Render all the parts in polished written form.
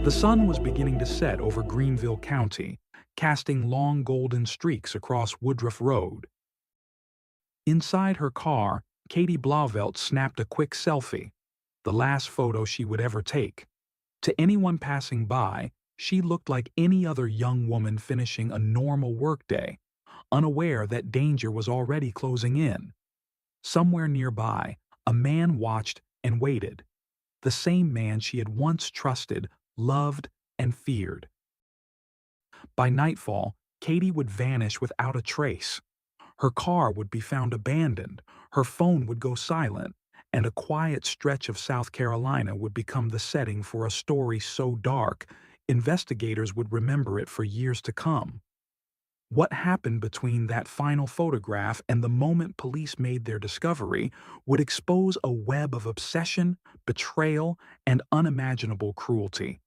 The sun was beginning to set over Greenville County, casting long golden streaks across Woodruff Road. Inside her car, Katie Blauvelt snapped a quick selfie, the last photo she would ever take. To anyone passing by, she looked like any other young woman finishing a normal workday, unaware that danger was already closing in. Somewhere nearby, a man watched and waited. The same man she had once trusted, loved, and feared. By nightfall, Katie would vanish without a trace. Her car would be found abandoned, her phone would go silent, and a quiet stretch of South Carolina would become the setting for a story so dark, investigators would remember it for years to come. What happened between that final photograph and the moment police made their discovery would expose a web of obsession, betrayal, and unimaginable cruelty.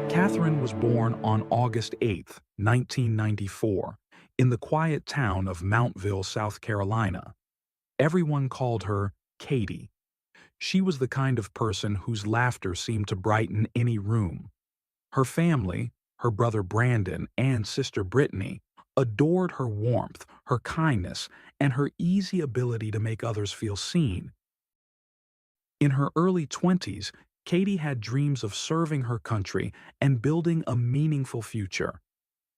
Catherine was born on August 8, 1994, in the quiet town of Mountville, South Carolina. Everyone called her Katie. She was the kind of person whose laughter seemed to brighten any room. Her family, her brother Brandon and sister Brittany, adored her warmth, her kindness, and her easy ability to make others feel seen. In her early 20s, Katie had dreams of serving her country and building a meaningful future.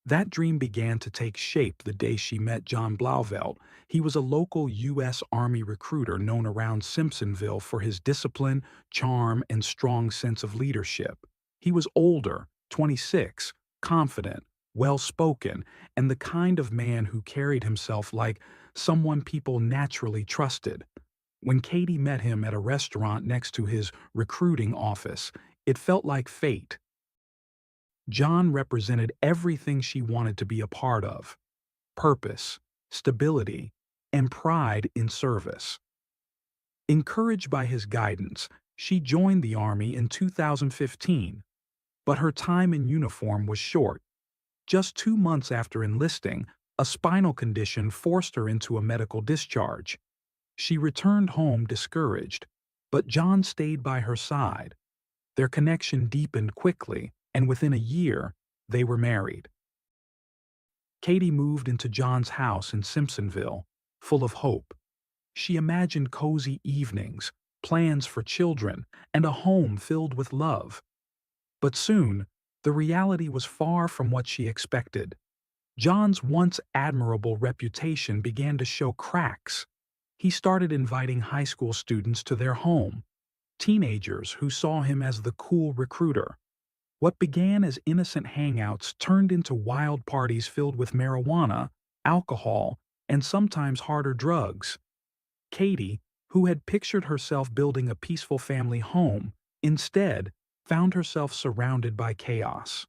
That dream began to take shape the day she met John Blauvelt. He was a local U.S. Army recruiter known around Simpsonville for his discipline, charm, and strong sense of leadership. He was older, 26, confident, well-spoken, and the kind of man who carried himself like someone people naturally trusted. When Katie met him at a restaurant next to his recruiting office, it felt like fate. John represented everything she wanted to be a part of: purpose, stability, and pride in service. Encouraged by his guidance, she joined the Army in 2015, but her time in uniform was short. Just 2 months after enlisting, a spinal condition forced her into a medical discharge. She returned home discouraged, but John stayed by her side. Their connection deepened quickly, and within a year, they were married. Katie moved into John's house in Simpsonville, full of hope. She imagined cozy evenings, plans for children, and a home filled with love. But soon, the reality was far from what she expected. John's once admirable reputation began to show cracks. He started inviting high school students to their home, teenagers who saw him as the cool recruiter. What began as innocent hangouts turned into wild parties filled with marijuana, alcohol, and sometimes harder drugs. Katie, who had pictured herself building a peaceful family home, instead found herself surrounded by chaos.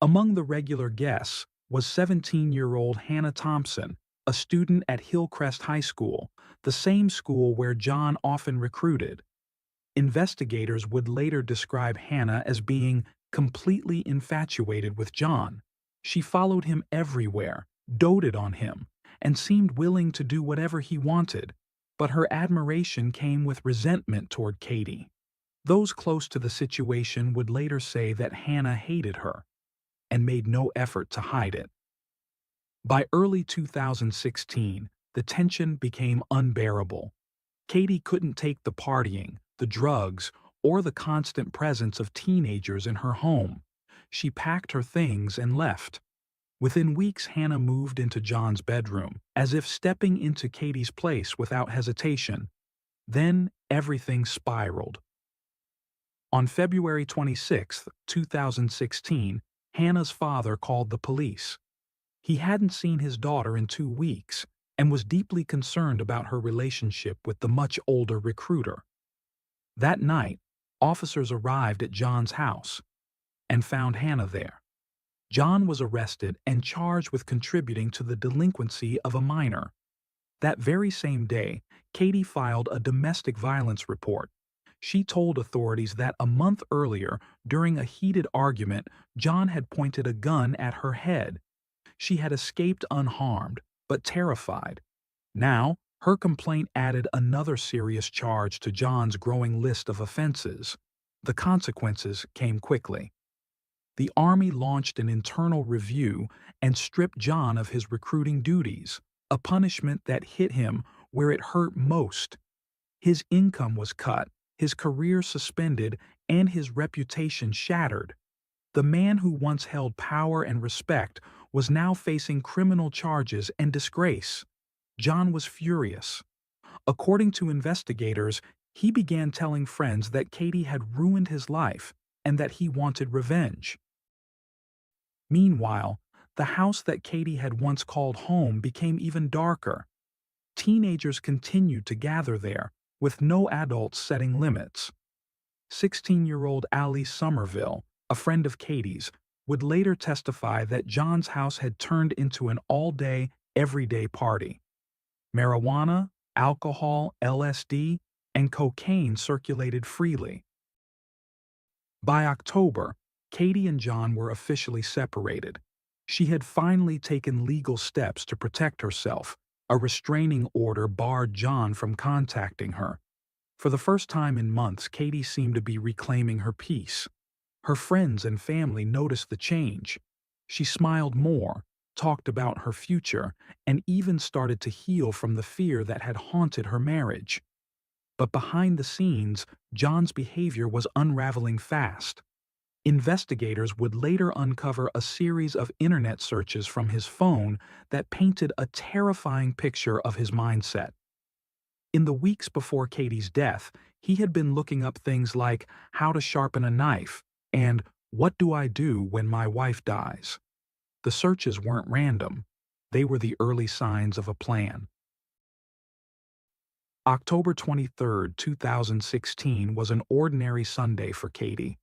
Among the regular guests was 17-year-old Hannah Thompson, a student at Hillcrest High School, the same school where John often recruited. Investigators would later describe Hannah as being completely infatuated with John. She followed him everywhere, doted on him, and seemed willing to do whatever he wanted, but her admiration came with resentment toward Katie. Those close to the situation would later say that Hannah hated her and made no effort to hide it. By early 2016, the tension became unbearable. Katie couldn't take the partying, the drugs, or the constant presence of teenagers in her home. She packed her things and left. Within weeks, Hannah moved into John's bedroom, as if stepping into Katie's place without hesitation. Then everything spiraled. On February 26, 2016, Hannah's father called the police. He hadn't seen his daughter in 2 weeks and was deeply concerned about her relationship with the much older recruiter. That night, officers arrived at John's house and found Hannah there. John was arrested and charged with contributing to the delinquency of a minor. That very same day, Katie filed a domestic violence report. She told authorities that a month earlier, during a heated argument, John had pointed a gun at her head. She had escaped unharmed, but terrified. Now, her complaint added another serious charge to John's growing list of offenses. The consequences came quickly. The Army launched an internal review and stripped John of his recruiting duties, a punishment that hit him where it hurt most. His income was cut, his career suspended, and his reputation shattered. The man who once held power and respect was now facing criminal charges and disgrace. John was furious. According to investigators, he began telling friends that Katie had ruined his life and that he wanted revenge. Meanwhile, the house that Katie had once called home became even darker. Teenagers continued to gather there, with no adults setting limits. 16-year-old Allie Somerville, a friend of Katie's, would later testify that John's house had turned into an all-day, everyday party. Marijuana, alcohol, LSD, and cocaine circulated freely. By October, Katie and John were officially separated. She had finally taken legal steps to protect herself. A restraining order barred John from contacting her. For the first time in months, Katie seemed to be reclaiming her peace. Her friends and family noticed the change. She smiled more, talked about her future, and even started to heal from the fear that had haunted her marriage. But behind the scenes, John's behavior was unraveling fast. Investigators would later uncover a series of internet searches from his phone that painted a terrifying picture of his mindset. In the weeks before Katie's death, he had been looking up things like how to sharpen a knife and what do I do when my wife dies. The searches weren't random. They were the early signs of a plan. October 23, 2016 was an ordinary Sunday for Katie.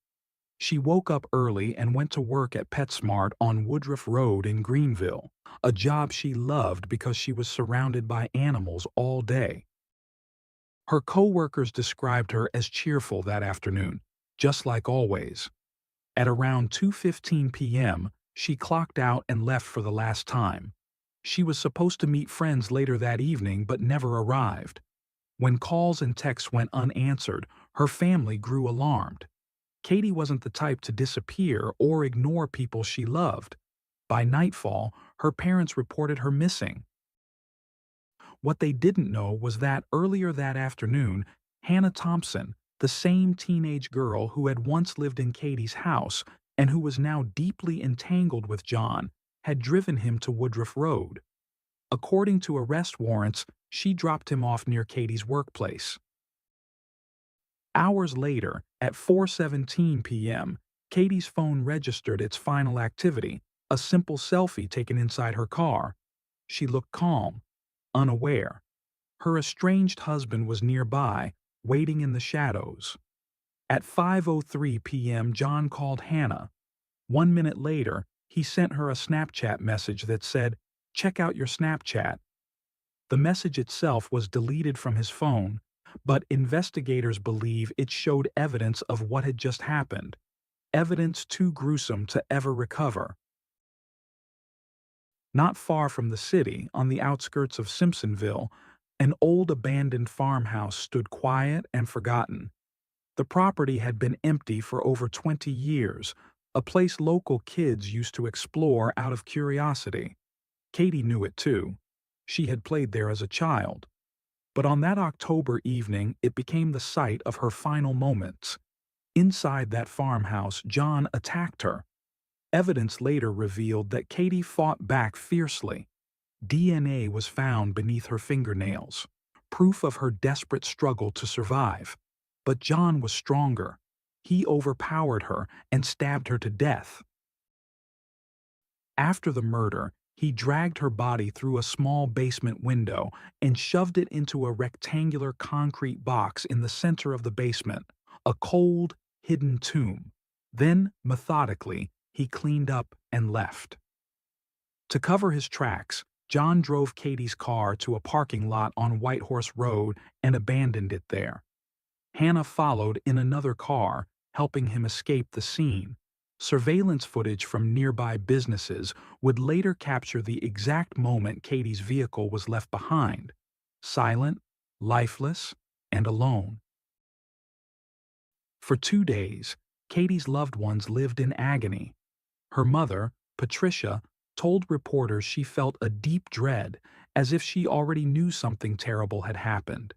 She woke up early and went to work at PetSmart on Woodruff Road in Greenville, a job she loved because she was surrounded by animals all day. Her co-workers described her as cheerful that afternoon, just like always. At around 2:15 p.m., she clocked out and left for the last time. She was supposed to meet friends later that evening but never arrived. When calls and texts went unanswered, her family grew alarmed. Katie wasn't the type to disappear or ignore people she loved. By nightfall, her parents reported her missing. What they didn't know was that earlier that afternoon, Hannah Thompson, the same teenage girl who had once lived in Katie's house and who was now deeply entangled with John, had driven him to Woodruff Road. According to arrest warrants, she dropped him off near Katie's workplace. Hours later, at 4:17 p.m., Katie's phone registered its final activity, a simple selfie taken inside her car. She looked calm, unaware. Her estranged husband was nearby, waiting in the shadows. At 5:03 p.m., John called Hannah. 1 minute later, he sent her a Snapchat message that said, "Check out your Snapchat." The message itself was deleted from his phone, but investigators believe it showed evidence of what had just happened, evidence too gruesome to ever recover. Not far from the city, on the outskirts of Simpsonville, an old abandoned farmhouse stood quiet and forgotten. The property had been empty for over 20 years, a place local kids used to explore out of curiosity. Katie knew it too. She had played there as a child. But on that October evening, it became the site of her final moments. Inside that farmhouse, John attacked her. Evidence later revealed that Katie fought back fiercely. DNA was found beneath her fingernails, proof of her desperate struggle to survive. But John was stronger. He overpowered her and stabbed her to death. After the murder, he dragged her body through a small basement window and shoved it into a rectangular concrete box in the center of the basement, a cold, hidden tomb. Then, methodically, he cleaned up and left. To cover his tracks, John drove Katie's car to a parking lot on Whitehorse Road and abandoned it there. Hannah followed in another car, helping him escape the scene. Surveillance footage from nearby businesses would later capture the exact moment Katie's vehicle was left behind, silent, lifeless, and alone. For 2 days, Katie's loved ones lived in agony. Her mother, Patricia, told reporters she felt a deep dread, as if she already knew something terrible had happened.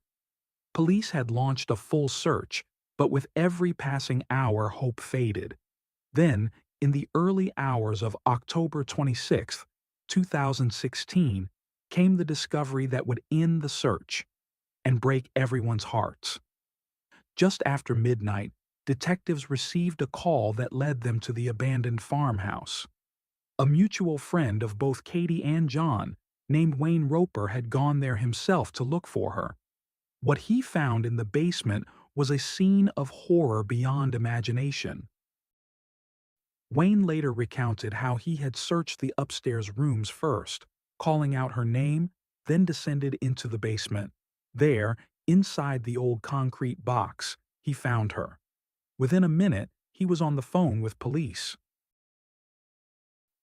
Police had launched a full search, but with every passing hour hope faded. Then, in the early hours of October 26, 2016, came the discovery that would end the search and break everyone's hearts. Just after midnight, detectives received a call that led them to the abandoned farmhouse. A mutual friend of both Katie and John, named Wayne Roper, had gone there himself to look for her. What he found in the basement was a scene of horror beyond imagination. Wayne later recounted how he had searched the upstairs rooms first, calling out her name, then descended into the basement. There, inside the old concrete box, he found her. Within a minute, he was on the phone with police.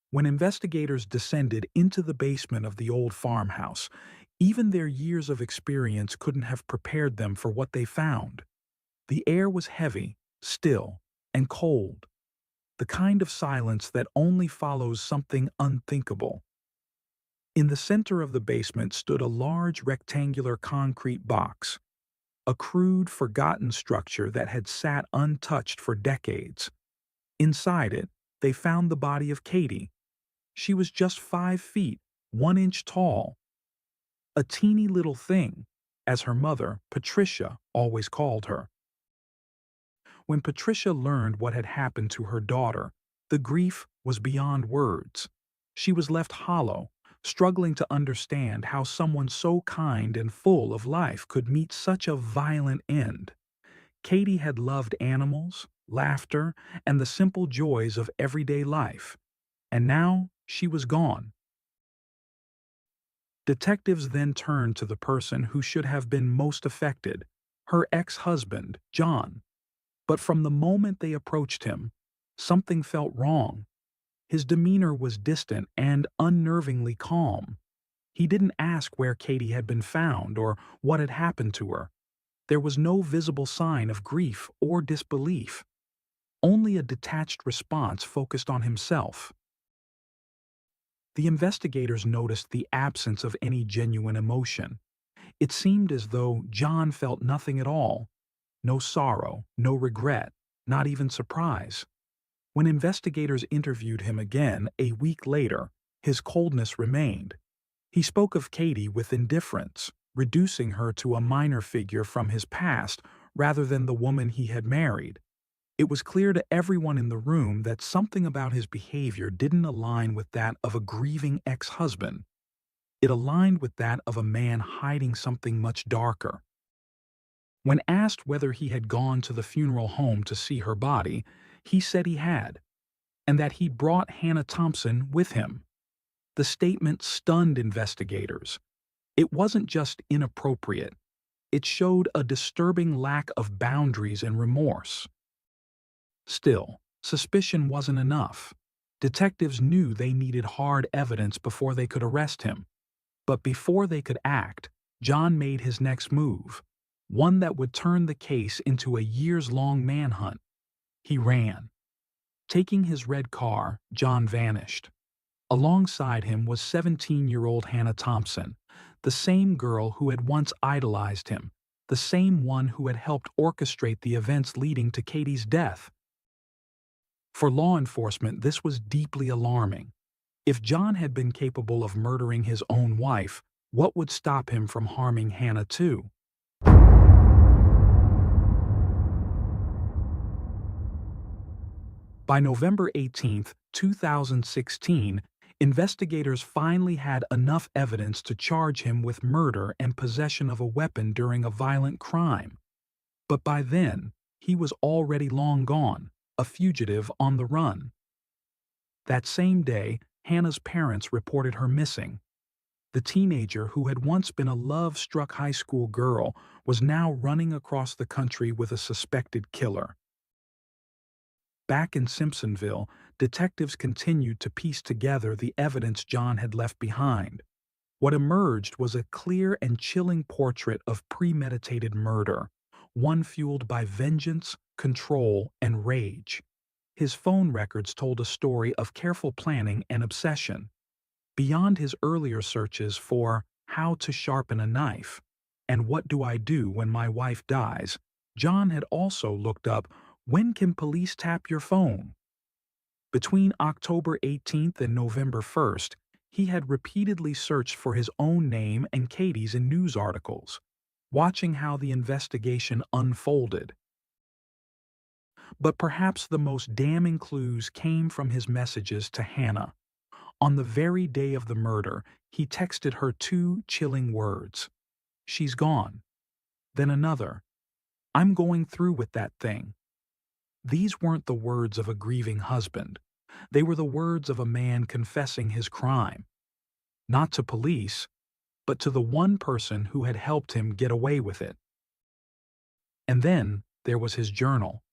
When investigators descended into the basement of the old farmhouse, even their years of experience couldn't have prepared them for what they found. The air was heavy, still, and cold. The kind of silence that only follows something unthinkable. In the center of the basement stood a large rectangular concrete box, a crude, forgotten structure that had sat untouched for decades. Inside it, they found the body of Katie. She was just 5 feet, 1 inch tall. A teeny little thing, as her mother, Patricia, always called her. When Patricia learned what had happened to her daughter, the grief was beyond words. She was left hollow, struggling to understand how someone so kind and full of life could meet such a violent end. Katie had loved animals, laughter, and the simple joys of everyday life, and now she was gone. Detectives then turned to the person who should have been most affected, her ex-husband, John. But from the moment they approached him, something felt wrong. His demeanor was distant and unnervingly calm. He didn't ask where Katie had been found or what had happened to her. There was no visible sign of grief or disbelief. Only a detached response focused on himself. The investigators noticed the absence of any genuine emotion. It seemed as though John felt nothing at all. No sorrow, no regret, not even surprise. When investigators interviewed him again a week later, his coldness remained. He spoke of Katie with indifference, reducing her to a minor figure from his past rather than the woman he had married. It was clear to everyone in the room that something about his behavior didn't align with that of a grieving ex-husband. It aligned with that of a man hiding something much darker. When asked whether he had gone to the funeral home to see her body, he said he had, and that he'd brought Hannah Thompson with him. The statement stunned investigators. It wasn't just inappropriate. It showed a disturbing lack of boundaries and remorse. Still, suspicion wasn't enough. Detectives knew they needed hard evidence before they could arrest him. But before they could act, John made his next move, one that would turn the case into a years-long manhunt. He ran. Taking his red car, John vanished. Alongside him was 17-year-old Hannah Thompson, the same girl who had once idolized him, the same one who had helped orchestrate the events leading to Katie's death. For law enforcement, this was deeply alarming. If John had been capable of murdering his own wife, what would stop him from harming Hannah too? By November 18, 2016, investigators finally had enough evidence to charge him with murder and possession of a weapon during a violent crime. But by then, he was already long gone, a fugitive on the run. That same day, Hannah's parents reported her missing. The teenager who had once been a love-struck high school girl was now running across the country with a suspected killer. Back in Simpsonville, detectives continued to piece together the evidence John had left behind. What emerged was a clear and chilling portrait of premeditated murder, one fueled by vengeance, control, and rage. His phone records told a story of careful planning and obsession. Beyond his earlier searches for how to sharpen a knife and what do I do when my wife dies, John had also looked up when can police tap your phone. Between October 18th and November 1st, he had repeatedly searched for his own name and Katie's in news articles, watching how the investigation unfolded. But perhaps the most damning clues came from his messages to Hannah. On the very day of the murder, he texted her two chilling words. "She's gone." Then another, "I'm going through with that thing." These weren't the words of a grieving husband. They were the words of a man confessing his crime. Not to police, but to the one person who had helped him get away with it. And then there was his journal.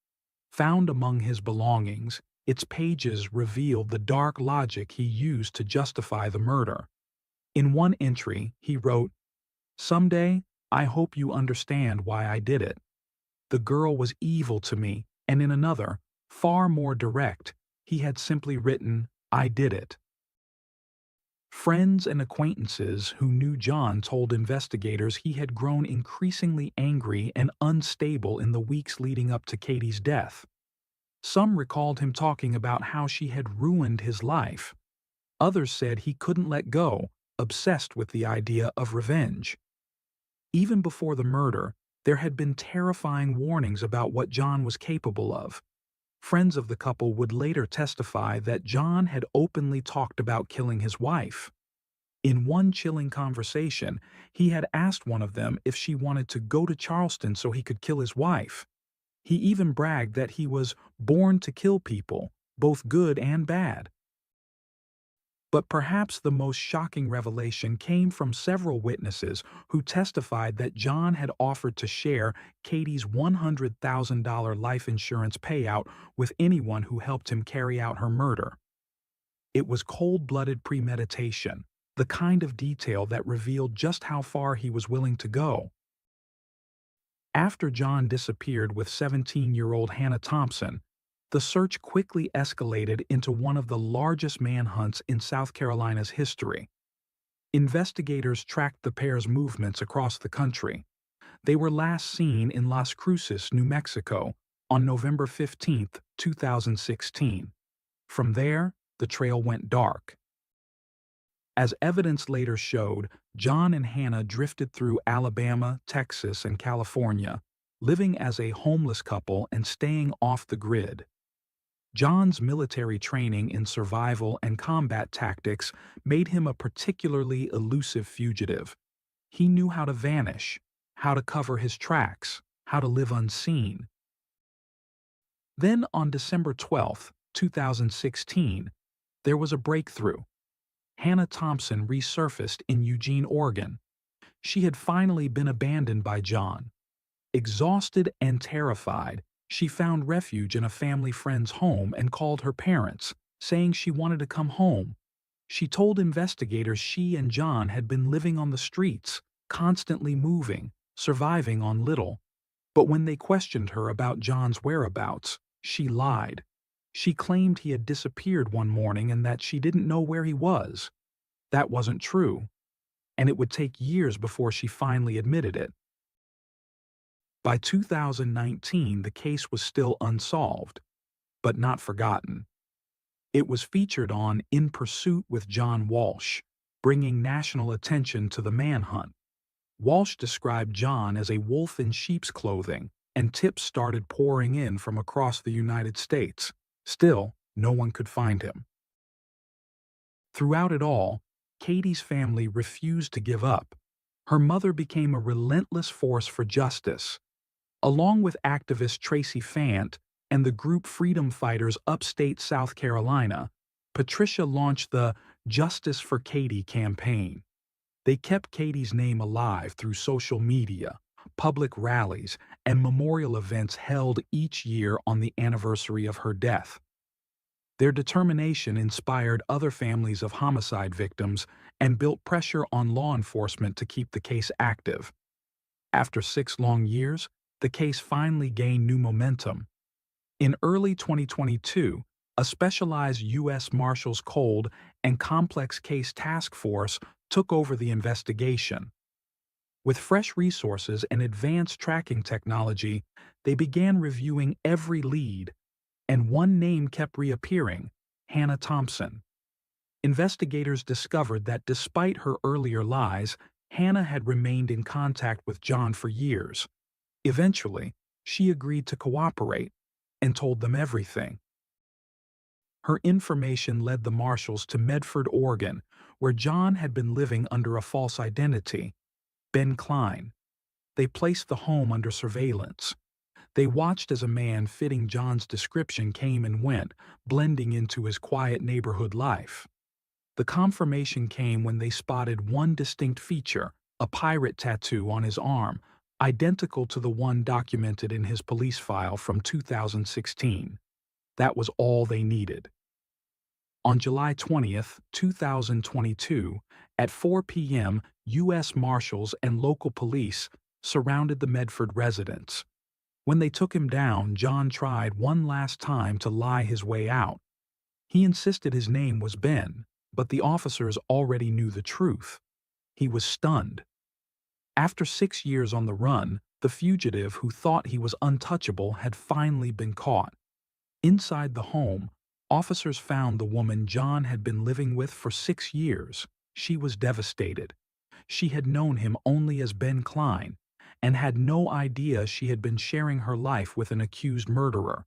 Found among his belongings, its pages revealed the dark logic he used to justify the murder. In one entry, he wrote, "Someday, I hope you understand why I did it. The girl was evil to me," and in another, far more direct, he had simply written, "I did it." Friends and acquaintances who knew John told investigators he had grown increasingly angry and unstable in the weeks leading up to Katie's death. Some recalled him talking about how she had ruined his life. Others said he couldn't let go, obsessed with the idea of revenge. Even before the murder, there had been terrifying warnings about what John was capable of. Friends of the couple would later testify that John had openly talked about killing his wife. In one chilling conversation, he had asked one of them if she wanted to go to Charleston so he could kill his wife. He even bragged that he was born to kill people, both good and bad. But perhaps the most shocking revelation came from several witnesses who testified that John had offered to share Katie's $100,000 life insurance payout with anyone who helped him carry out her murder. It was cold-blooded premeditation, the kind of detail that revealed just how far he was willing to go. After John disappeared with 17-year-old Hannah Thompson, the search quickly escalated into one of the largest manhunts in South Carolina's history. Investigators tracked the pair's movements across the country. They were last seen in Las Cruces, New Mexico, on November 15, 2016. From there, the trail went dark. As evidence later showed, John and Hannah drifted through Alabama, Texas, and California, living as a homeless couple and staying off the grid. John's military training in survival and combat tactics made him a particularly elusive fugitive. He knew how to vanish, how to cover his tracks, how to live unseen. Then on December 12, 2016, there was a breakthrough. Hannah Thompson resurfaced in Eugene, Oregon. She had finally been abandoned by John. Exhausted and terrified, she found refuge in a family friend's home and called her parents, saying she wanted to come home. She told investigators she and John had been living on the streets, constantly moving, surviving on little. But when they questioned her about John's whereabouts, she lied. She claimed he had disappeared one morning and that she didn't know where he was. That wasn't true, and it would take years before she finally admitted it. By 2019, the case was still unsolved, but not forgotten. It was featured on In Pursuit with John Walsh, bringing national attention to the manhunt. Walsh described John as a wolf in sheep's clothing, and tips started pouring in from across the United States. Still, no one could find him. Throughout it all, Katie's family refused to give up. Her mother became a relentless force for justice. Along with activist Tracy Fant and the group Freedom Fighters upstate South Carolina, Patricia launched the Justice for Katie campaign. They kept Katie's name alive through social media, public rallies, and memorial events held each year on the anniversary of her death. Their determination inspired other families of homicide victims and built pressure on law enforcement to keep the case active. After 6 long years, the case finally gained new momentum. In early 2022, a specialized U.S. Marshals Cold and Complex Case Task Force took over the investigation. With fresh resources and advanced tracking technology, they began reviewing every lead, and one name kept reappearing: Hannah Thompson. Investigators discovered that despite her earlier lies, Hannah had remained in contact with John for years. Eventually, she agreed to cooperate and told them everything. Her information led the marshals to Medford, Oregon, where John had been living under a false identity, Ben Klein. They placed the home under surveillance. They watched as a man fitting John's description came and went, blending into his quiet neighborhood life. The confirmation came when they spotted one distinct feature: a pirate tattoo on his arm, identical to the one documented in his police file from 2016. That was all they needed. On July 20, 2022, at 4 p.m., U.S. Marshals and local police surrounded the Medford residence. When they took him down, John tried one last time to lie his way out. He insisted his name was Ben, but the officers already knew the truth. He was stunned. After 6 years on the run, the fugitive who thought he was untouchable had finally been caught. Inside the home, officers found the woman John had been living with for 6 years. She was devastated. She had known him only as Ben Klein and had no idea she had been sharing her life with an accused murderer.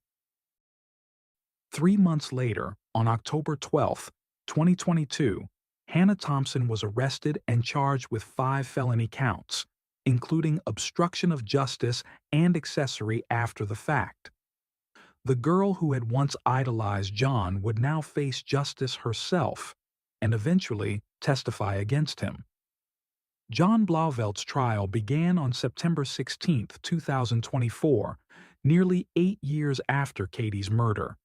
3 months later, on October 12, 2022, Hannah Thompson was arrested and charged with 5 felony counts, including obstruction of justice and accessory after the fact. The girl who had once idolized John would now face justice herself and eventually testify against him. John Blauvelt's trial began on September 16, 2024, nearly 8 years after Katie's murder.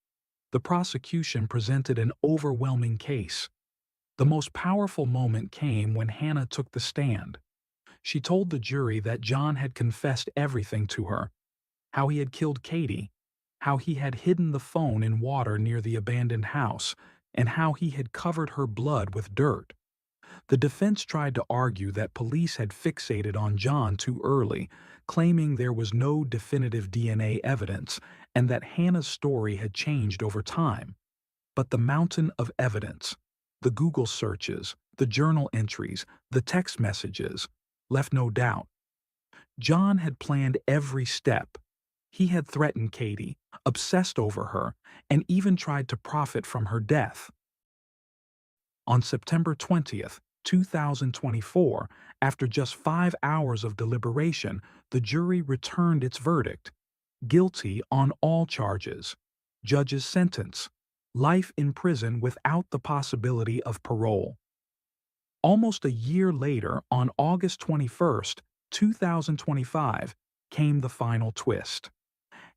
The prosecution presented an overwhelming case. The most powerful moment came when Hannah took the stand. She told the jury that John had confessed everything to her: how he had killed Katie, how he had hidden the phone in water near the abandoned house, and how he had covered her blood with dirt. The defense tried to argue that police had fixated on John too early, claiming there was no definitive DNA evidence and that Hannah's story had changed over time. But the mountain of evidence, the Google searches, the journal entries, the text messages, left no doubt. John had planned every step. He had threatened Katie, obsessed over her, and even tried to profit from her death. On September 20th, 2024, after just 5 hours of deliberation, the jury returned its verdict: guilty on all charges. Judge's sentence: life in prison without the possibility of parole. Almost a year later, on August 21st, 2025, came the final twist.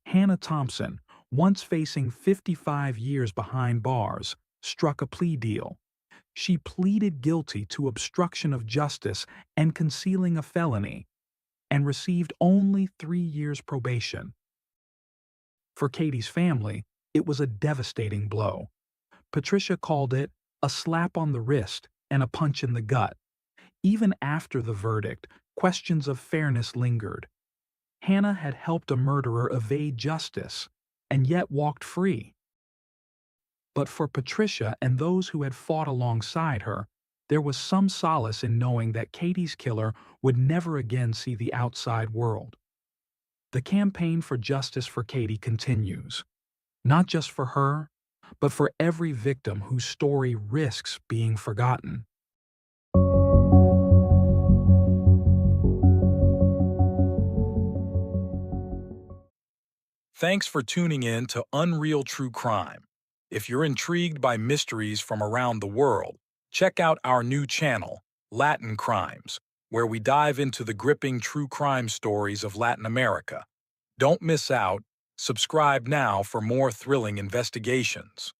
Hannah Thompson, once facing 55 years behind bars, struck a plea deal. She pleaded guilty to obstruction of justice and concealing a felony, and received only 3 years probation. For Katie's family, it was a devastating blow. Patricia called it a slap on the wrist and a punch in the gut. Even after the verdict, questions of fairness lingered. Hannah had helped a murderer evade justice, and yet walked free. But for Patricia and those who had fought alongside her, there was some solace in knowing that Katie's killer would never again see the outside world. The campaign for justice for Katie continues. not just for her, but for every victim whose story risks being forgotten. Thanks for tuning in to Unreal True Crime. If you're intrigued by mysteries from around the world, check out our new channel, Latin Crimes, where we dive into the gripping true crime stories of Latin America. Don't miss out. Subscribe now for more thrilling investigations.